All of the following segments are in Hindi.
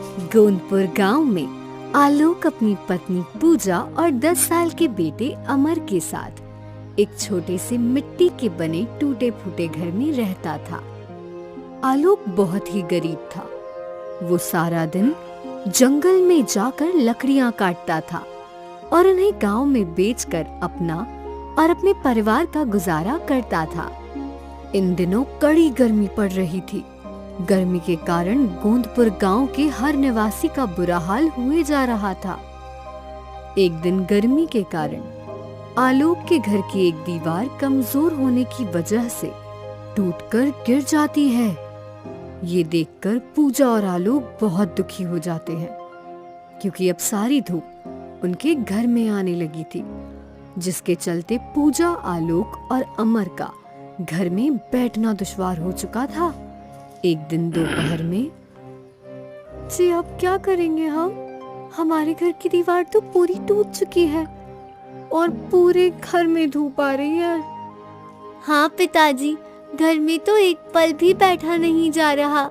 गोंदपुर गांव में आलोक अपनी पत्नी पूजा और 10 साल के बेटे अमर के साथ एक छोटे से मिट्टी के बने टूटे फूटे घर में रहता था। आलोक बहुत ही गरीब था। वो सारा दिन जंगल में जाकर लकड़ियां काटता था और उन्हें गांव में बेचकर अपना और अपने परिवार का गुजारा करता था। इन दिनों कड़ी गर्मी पड़ रही थी। गर्मी के कारण गोंदपुर गांव के हर निवासी का बुरा हाल हुए जा रहा था। एक दिन गर्मी के कारण आलोक के घर की एक दीवार कमजोर होने की वजह से टूटकर गिर जाती है। ये देखकर पूजा और आलोक बहुत दुखी हो जाते हैं, क्योंकि अब सारी धूप उनके घर में आने लगी थी, जिसके चलते पूजा, आलोक और अमर का घर में बैठना दुश्वार हो चुका था। एक दिन दोपहर में, जी अब क्या करेंगे हम? हमारे घर की दीवार तो पूरी टूट चुकी है और पूरे घर में धूप आ रही है। हाँ पिताजी, घर में तो एक पल भी बैठा नहीं जा रहा।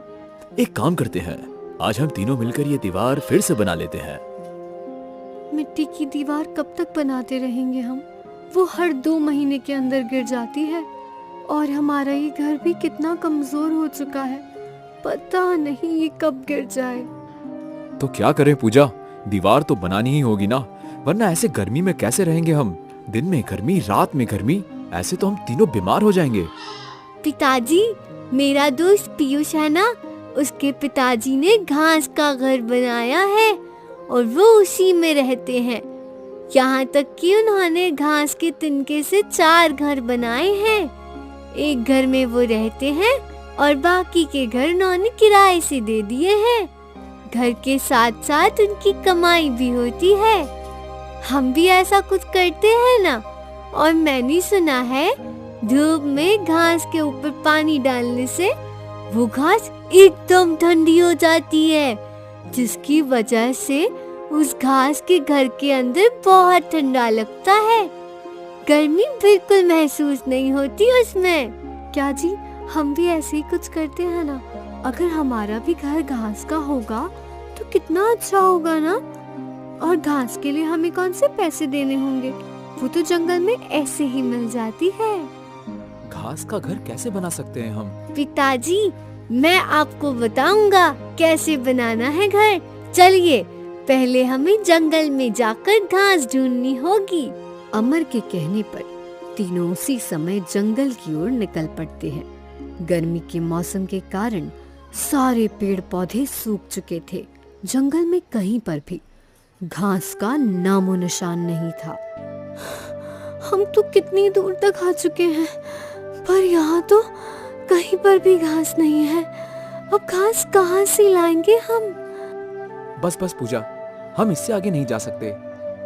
एक काम करते हैं, आज हम तीनों मिलकर ये दीवार फिर से बना लेते हैं। मिट्टी की दीवार कब तक बनाते रहेंगे हम? वो हर 2 महीने के अंदर गिर जाती है और हमारा ये घर भी कितना कमजोर हो चुका है। पता नहीं ये कब गिर जाए। तो क्या करें पूजा, दीवार तो बनानी ही होगी ना, वरना ऐसे गर्मी में कैसे रहेंगे हम? दिन में गर्मी, रात में गर्मी, ऐसे तो हम तीनों बीमार हो जाएंगे। पिताजी, मेरा दोस्त पीयूष है ना, उसके पिताजी ने घास का घर बनाया है और वो उसी में रहते हैं। यहाँ तक कि उन्होंने घास के तिनके से 4 घर बनाए हैं। एक घर में वो रहते हैं और बाकी के घर उन्होंने किराए से दे दिए हैं। घर के साथ साथ उनकी कमाई भी होती है। हम भी ऐसा कुछ करते हैं ना। और मैंने सुना है धूप में घास के ऊपर पानी डालने से वो घास एकदम ठंडी हो जाती है, जिसकी वजह से उस घास के घर के अंदर बहुत ठंडा लगता है। गर्मी बिल्कुल महसूस नहीं होती उसमें। क्या जी, हम भी ऐसे ही कुछ करते हैं ना। अगर हमारा भी घर घास का होगा तो कितना अच्छा होगा ना। और घास के लिए हमें कौन से पैसे देने होंगे? वो तो जंगल में ऐसे ही मिल जाती है। घास का घर कैसे बना सकते हैं हम? पिताजी, मैं आपको बताऊंगा कैसे बनाना है घर। चलिए, पहले हमें जंगल में जाकर घास ढूंढनी होगी। अमर के कहने पर तीनों उसी समय जंगल की ओर निकल पड़ते हैं। गर्मी के मौसम के कारण सारे पेड़ पौधे सूख चुके थे। जंगल में कहीं पर भी घास का नामो निशान नहीं था। हम तो कितनी दूर तक आ चुके हैं, पर यहाँ तो कहीं पर भी घास नहीं है। अब घास कहाँ से लाएंगे हम? बस पूजा, हम इससे आगे नहीं जा सकते।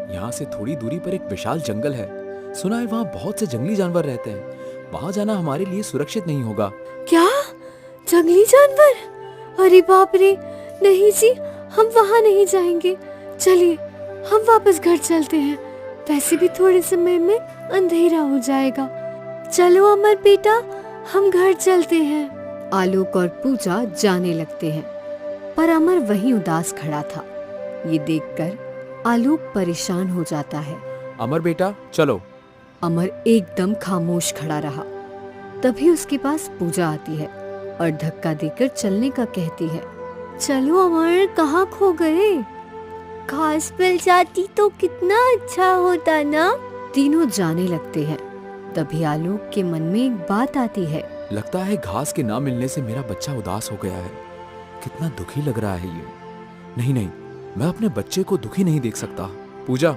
यहाँ से थोड़ी दूरी पर एक विशाल जंगल है। सुना है वहाँ बहुत से जंगली जानवर रहते हैं। वहाँ जाना हमारे लिए सुरक्षित नहीं होगा। क्या? जंगली जानवर? अरे बाप रे, नहीं जी, हम वहाँ नहीं जाएंगे। चलिए हम वापस घर चलते हैं। वैसे भी थोड़े समय में अंधेरा हो जाएगा। चलो अमर बेटा, हम घर चलते हैं। आलोक और पूजा जाने लगते हैं, पर अमर वहीं उदास खड़ा था। ये देखकर आलोक परेशान हो जाता है। अमर बेटा, चलो। अमर एकदम खामोश खड़ा रहा। तभी उसके पास पूजा आती है और धक्का देकर चलने का कहती है। चलो अमर, कहाँ खो गए? घास मिल जाती तो कितना अच्छा होता ना। तीनों जाने लगते हैं। तभी आलोक के मन में एक बात आती है। लगता है घास के ना मिलने से मेरा बच्चा उदास हो गया है। कितना दुखी लग रहा है ये। नहीं, मैं अपने बच्चे को दुखी नहीं देख सकता। पूजा,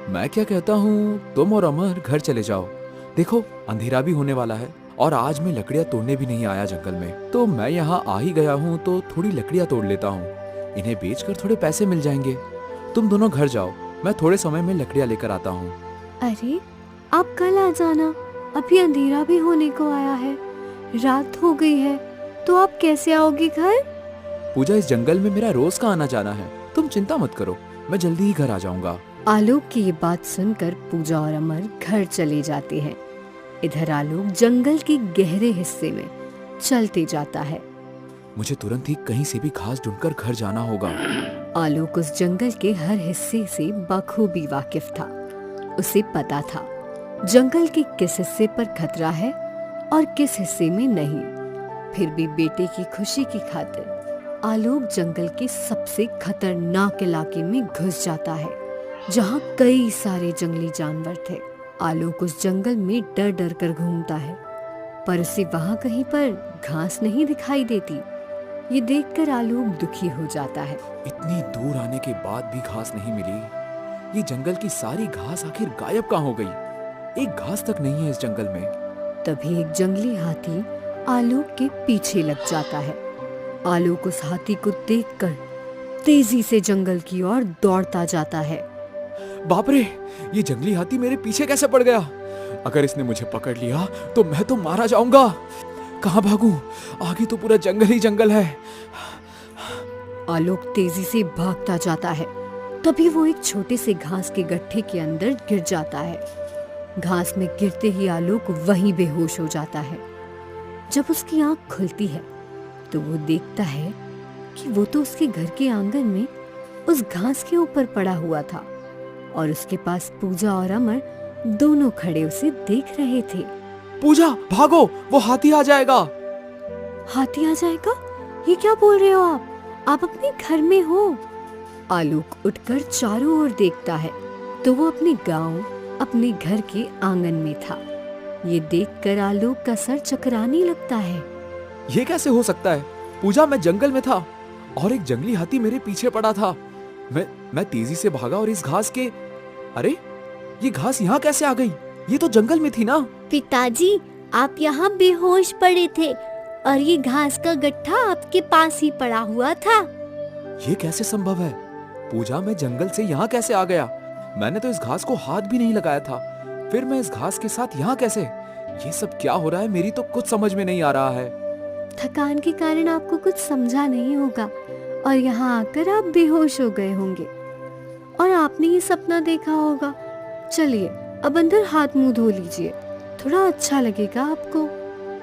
मैं क्या कहता हूँ, तुम और अमर घर चले जाओ। देखो अंधेरा भी होने वाला है और आज मैं लकड़ियाँ तोड़ने भी नहीं आया जंगल में, तो मैं यहाँ आ ही गया हूँ तो थोड़ी लकड़ियाँ तोड़ लेता हूँ। इन्हें बेचकर थोड़े पैसे मिल जाएंगे। तुम दोनों घर जाओ, मैं थोड़े समय में लकड़ियाँ लेकर आता हूँ। अरे आप कल आ जाना, अभी अंधेरा भी होने को आया है। रात हो गई है तो आप कैसे आओगे घर? पूजा, इस जंगल में मेरा रोज का आना जाना है, तुम चिंता मत करो, मैं जल्दी ही घर आ जाऊंगा। आलोक की ये बात सुनकर पूजा और अमर घर चले जाते हैं। इधर आलोक जंगल के गहरे हिस्से में चलते जाता है। मुझे तुरंत ही कहीं से भी घास ढूंढकर घर जाना होगा। आलोक उस जंगल के हर हिस्से से बखूबी वाकिफ था। उसे पता था जंगल के किस हिस्से पर खतरा है और किस हिस्से में नहीं। फिर भी बेटे की खुशी की खातिर आलोक जंगल के सबसे खतरनाक इलाके में घुस जाता है, जहाँ कई सारे जंगली जानवर थे। आलोक उस जंगल में डर डर कर घूमता है, पर उसे वहाँ कहीं पर घास नहीं दिखाई देती। ये देखकर आलोक दुखी हो जाता है। इतनी दूर आने के बाद भी घास नहीं मिली। ये जंगल की सारी घास आखिर गायब कहाँ हो गई? एक घास तक नहीं है इस जंगल में। तभी एक जंगली हाथी आलोक के पीछे लग जाता है। आलोक उस हाथी को देखकर तेजी से जंगल की ओर दौड़ता जाता है। बाप रे, ये जंगली हाथी मेरे पीछे कैसे पड़ गया? अगर इसने मुझे पकड़ लिया तो मैं तो मारा जाऊंगा। कहाँ भागूं? आगे तो पूरा जंगल ही जंगल है। आलोक तेजी से भागता जाता है। तभी वो एक छोटे से घास के गड्ढे के अंदर गिर जाता है। घास में गिरते ही आलोक वहीं बेहोश हो जाता है। जब उसकी आंख खुलती है तो वो देखता है कि वो तो उसके घर के आंगन में उस घास के ऊपर पड़ा हुआ था और उसके पास पूजा और अमर दोनों खड़े उसे देख रहे थे। पूजा, भागो, वो हाथी आ जाएगा। हाथी आ जाएगा? ये क्या बोल रहे हो आप? आप अपने घर में हो। आलोक उठकर चारों ओर देखता है तो वो अपने गांव, अपने घर के आंगन में था। ये देखकर आलोक का सर चकराने लगता है। ये कैसे हो सकता है? पूजा, मैं जंगल में था और एक जंगली हाथी मेरे पीछे पड़ा था। मैं तेजी से भागा और इस घास के... अरे, ये घास यहाँ कैसे आ गई? ये तो जंगल में थी ना। पिताजी, आप यहाँ बेहोश पड़े थे और ये घास का गट्ठा आपके पास ही पड़ा हुआ था। ये कैसे संभव है? पूजा, मैं जंगल से यहाँ कैसे आ गया? मैंने तो इस घास को हाथ भी नहीं लगाया था। फिर मैं इस घास के साथ यहाँ कैसे? ये सब क्या हो रहा है? मेरी तो कुछ समझ में नहीं आ रहा है। थकान के कारण आपको कुछ समझा नहीं होगा और यहाँ आकर आप बेहोश हो गए होंगे और आपने ये सपना देखा होगा। चलिए अब अंदर हाथ मुंह धो लीजिए, थोड़ा अच्छा लगेगा आपको।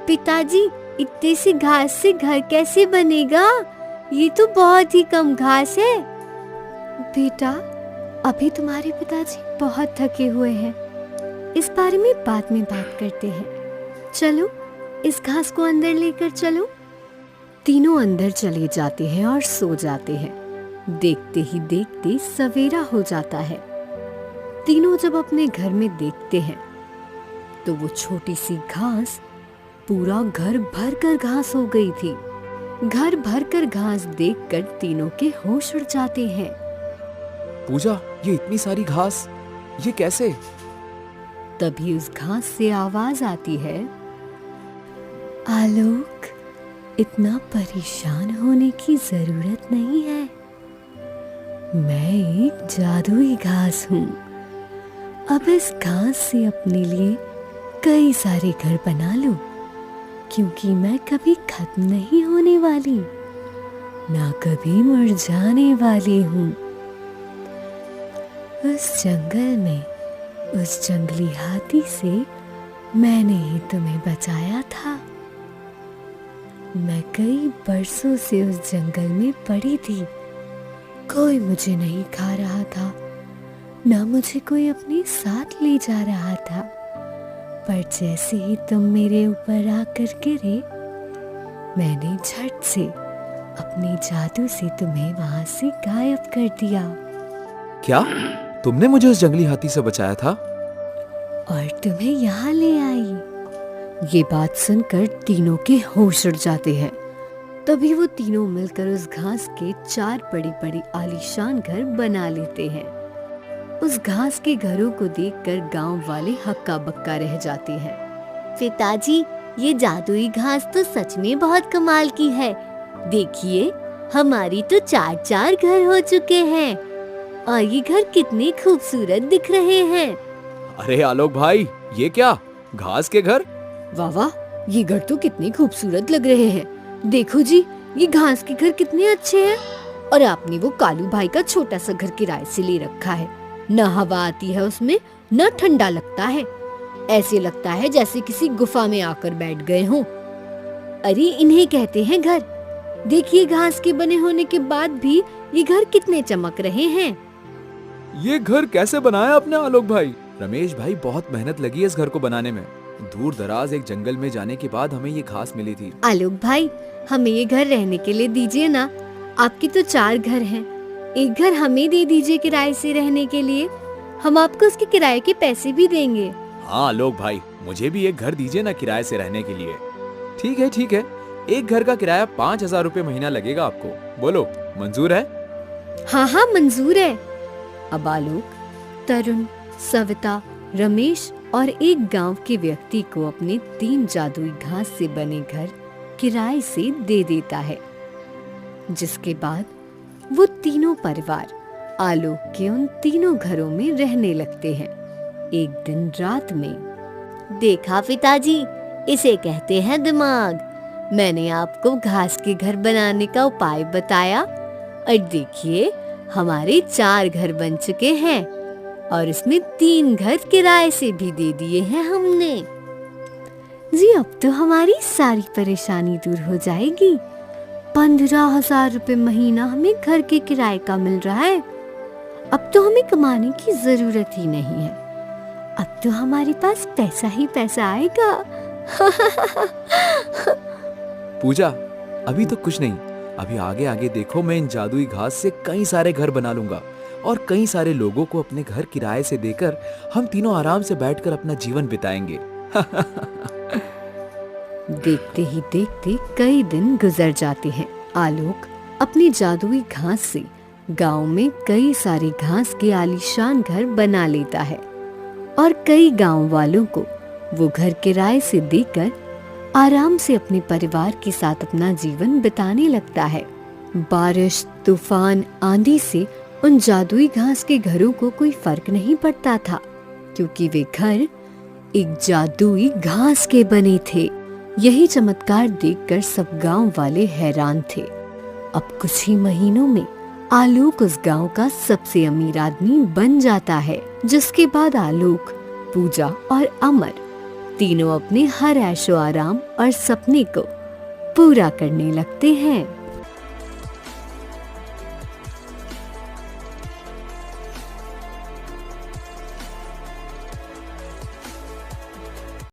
पिताजी, इतने सी घास से घर कैसे बनेगा? ये तो बहुत ही कम घास है। बेटा, अभी तुम्हारे पिताजी बहुत थके हुए हैं, इस बारे में बाद में बात करते हैं। चलो, इस घास को अंदर लेकर चलो। तीनों अंदर चले जाते हैं और सो जाते हैं। देखते ही देखते सवेरा हो जाता है। तीनों जब अपने घर में देखते हैं तो वो छोटी सी घास पूरा घर भर कर घास हो गई थी। घर भर कर घास देखकर तीनों के होश उड़ जाते हैं। पूजा, ये इतनी सारी घास, ये कैसे? तभी उस घास से आवाज आती है, आलोक, इतना परेशान होने की जरूरत नहीं है। मैं एक जादुई घास हूँ। अब इस घास से अपने लिए कई सारे घर बना लो, क्योंकि मैं कभी खत्म नहीं होने वाली, ना कभी मुरझाने वाली हूँ। उस जंगल में उस जंगली हाथी से मैंने ही तुम्हें बचाया था। मैं कई बरसों से उस जंगल में पड़ी थी। कोई मुझे नहीं खा रहा था, ना मुझे कोई अपने साथ ले जा रहा था। पर जैसे ही तुम मेरे ऊपर आकर गिरे, मैंने झट से अपने जादू से तुम्हें वहां से गायब कर दिया। क्या? तुमने मुझे उस जंगली हाथी से बचाया था और तुम्हें यहाँ ले आई। ये बात सुनकर तीनों के होश उड़ जाते हैं। तभी वो तीनों मिलकर उस घास के 4 बड़ी बड़ी आलीशान घर बना लेते हैं। उस घास के घरों को देखकर गांव वाले हक्का बक्का रह जाते हैं। पिताजी, ये जादुई घास तो सच में बहुत कमाल की है। देखिए, हमारी तो 4-4 घर हो चुके हैं और ये घर कितने खूबसूरत दिख रहे हैं। अरे आलोक भाई, ये क्या? घास के घर? वाह वाह, ये घर तो कितने खूबसूरत लग रहे हैं। देखो जी, ये घास के घर कितने अच्छे हैं। और आपने वो कालू भाई का छोटा सा घर किराए से ले रखा है। न हवा आती है उसमें, न ठंडा लगता है। ऐसे लगता है जैसे किसी गुफा में आकर बैठ गए हों। अरे, इन्हें कहते हैं घर। देखिए घास के बने होने के बाद भी ये घर कितने चमक रहे हैं। ये घर कैसे बनाया आपने आलोक भाई? रमेश भाई, बहुत मेहनत लगी है इस घर को बनाने में। दूर दराज एक जंगल में जाने के बाद हमें ये घास मिली थी। आलोक भाई, हमें ये घर रहने के लिए दीजिए ना। आपके तो 4 घर हैं, एक घर हमें दे दीजिए किराए से रहने के लिए। हम आपको उसके किराए के पैसे भी देंगे। हाँ आलोक भाई, मुझे भी एक घर दीजिए ना किराए से रहने के लिए। ठीक है ठीक है, एक घर का किराया 5,000 रुपए महीना लगेगा आपको। बोलो, मंजूर है? हाँ हाँ मंजूर है। अब आलोक तरुण, सविता, रमेश और एक गांव के व्यक्ति को अपने 3 जादुई घास से बने घर किराए से दे देता है, जिसके बाद वो तीनों परिवार आलोक के उन तीनों घरों में रहने लगते हैं। एक दिन रात में, देखा पिताजी, इसे कहते हैं दिमाग। मैंने आपको घास के घर बनाने का उपाय बताया और देखिए हमारे 4 घर बन चुके हैं और इसमें 3 घर किराए से भी दे दिए हैं हमने। जी अब तो हमारी सारी परेशानी दूर हो जाएगी। 15,000 रुपए महीना हमें घर के किराए का मिल रहा है। अब तो हमें कमाने की जरूरत ही नहीं है। अब तो हमारे पास पैसा ही पैसा आएगा। पूजा, अभी तो कुछ नहीं, अभी आगे आगे देखो, मैं इन जादुई घास से कई सारे घर बना लूंगा और कई सारे लोगों को अपने घर किराए से देकर हम तीनों आराम से बैठकर अपना जीवन बिताएंगे। देखते ही देखते कई दिन गुजर जाते हैं। आलोक अपनी जादुई घास से गांव में कई सारे घास के आलीशान घर बना लेता है और कई गांव वालों को वो घर किराए से देकर आराम से अपने परिवार के साथ अपना जीवन बिताने लगता है। बारिश, तूफान, आंधी से उन जादुई घास के घरों को कोई फर्क नहीं पड़ता था, क्योंकि वे घर एक जादुई घास के बने थे। यही चमत्कार देखकर सब गांव वाले हैरान थे। अब कुछ ही महीनों में आलोक उस गांव का सबसे अमीर आदमी बन जाता है, जिसके बाद आलोक, पूजा और अमर तीनों अपने हर ऐशो आराम और सपने को पूरा करने लगते हैं।